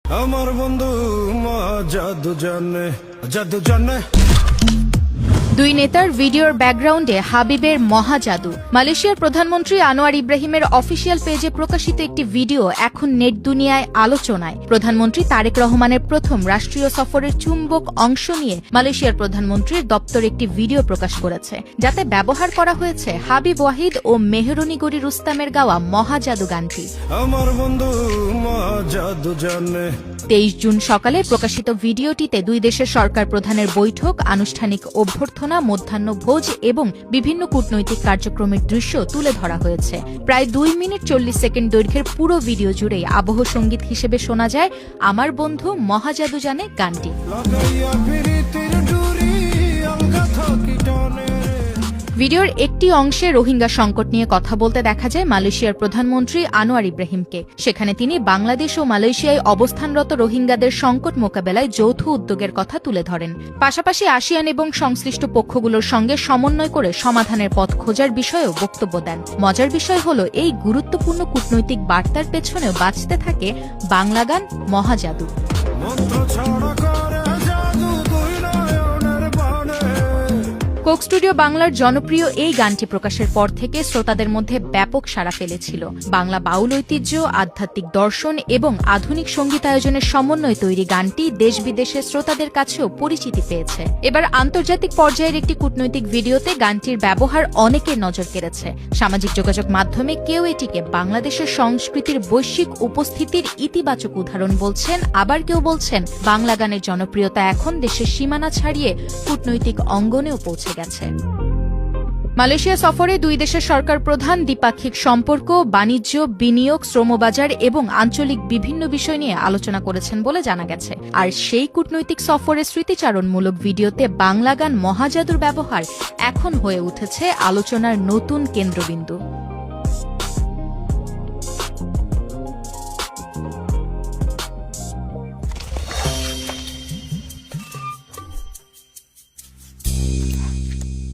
আমার বন্ধু মা জাদু জানে জাদু জানে। দুই নেতার ভিডিওর ব্যাকগ্রাউন্ডে হাবিবের মহাজাদু। মালয়েশিয়ার প্রধানমন্ত্রী আনোয়ার ইব্রাহিমের অফিসিয়াল পেজে প্রকাশিত একটি ভিডিও এখন নেট দুনিয়ায় আলোচনায়। প্রধানমন্ত্রী তারেক রহমানের প্রথম রাষ্ট্রীয় সফরের চুম্বক অংশ নিয়ে মালয়েশিয়ার প্রধানমন্ত্রীর দপ্তর একটি ভিডিও প্রকাশ করেছে, যাতে ব্যবহার করা হয়েছে হাবিব ওয়াহিদ ও মেহরুনি গরি রুস্তামের গাওয়া মহাজাদু গানটি। আমার বন্ধু মা জাদু জানে। 23 জুন সকালে প্রকাশিত ভিডিওটিতে দুই দেশের সরকার প্রধানের বৈঠক, আনুষ্ঠানিক অভ্যর্থনা, মধ্যাহ্নভোজ এবং বিভিন্ন কূটনৈতিক কার্যক্রমের দৃশ্য তুলে ধরা হয়েছে। প্রায় 2 মিনিট 40 সেকেন্ড দৈর্ঘ্যের পুরো ভিডিও জুড়েই আবহ সঙ্গীত হিসেবে শোনা যায় আমার বন্ধু মহাজাদু জানে গানটি। ভিডিওর একটি অংশে রোহিঙ্গা সংকট নিয়ে কথা বলতে দেখা যায় মালয়েশিয়ার প্রধানমন্ত্রী আনোয়ার ইব্রাহিমকে। সেখানে তিনি বাংলাদেশ ও মালয়েশিয়ায় অবস্থানরত রোহিঙ্গাদের সংকট মোকাবেলায় যৌথ উদ্যোগের কথা তুলে ধরেন। পাশাপাশি আসিয়ান এবং সংশ্লিষ্ট পক্ষগুলোর সঙ্গে সমন্বয় করে সমাধানের পথ খোঁজার বিষয়েও বক্তব্য দেন। মজার বিষয় হল, এই গুরুত্বপূর্ণ কূটনৈতিক বার্তার পেছনেও বাজতে থাকে বাংলা গান মহাজাদু। কোক স্টুডিও বাংলার জনপ্রিয় এই গানটি প্রকাশের পর থেকে শ্রোতাদের মধ্যে ব্যাপক সাড়া ফেলেছিল। বাংলা বাউল ঐতিহ্য, আধ্যাত্মিক দর্শন এবং আধুনিক সঙ্গীতায়োজনের সমন্বয়ে তৈরি গানটি দেশ বিদেশে শ্রোতাদের কাছেও পরিচিতি পেয়েছে। এবার আন্তর্জাতিক পর্যায়ের একটি কূটনৈতিক ভিডিওতে গানটির ব্যবহার অনেকের নজর কেড়েছে। সামাজিক যোগাযোগ মাধ্যমে কেউ এটিকে বাংলাদেশের সংস্কৃতির বৈশ্বিক উপস্থিতির ইতিবাচক উদাহরণ বলছেন, আবার কেউ বলছেন বাংলা গানের জনপ্রিয়তা এখন দেশের সীমানা ছাড়িয়ে কূটনৈতিক অঙ্গনেও পৌঁছে গেছে। মালয়েশিয়া সফরে দুই দেশের সরকার প্রধান দ্বিপাক্ষিক সম্পর্ক, বাণিজ্য, বিনিয়োগ, শ্রমবাজার এবং আঞ্চলিক বিভিন্ন বিষয় নিয়ে আলোচনা করেছেন বলে জানা গেছে। আর সেই কূটনৈতিক সফরের স্মৃতিচারণমূলক ভিডিওতে বাংলা গান মহাজাদুর ব্যবহার এখন হয়ে উঠেছে আলোচনার নতুন কেন্দ্রবিন্দু।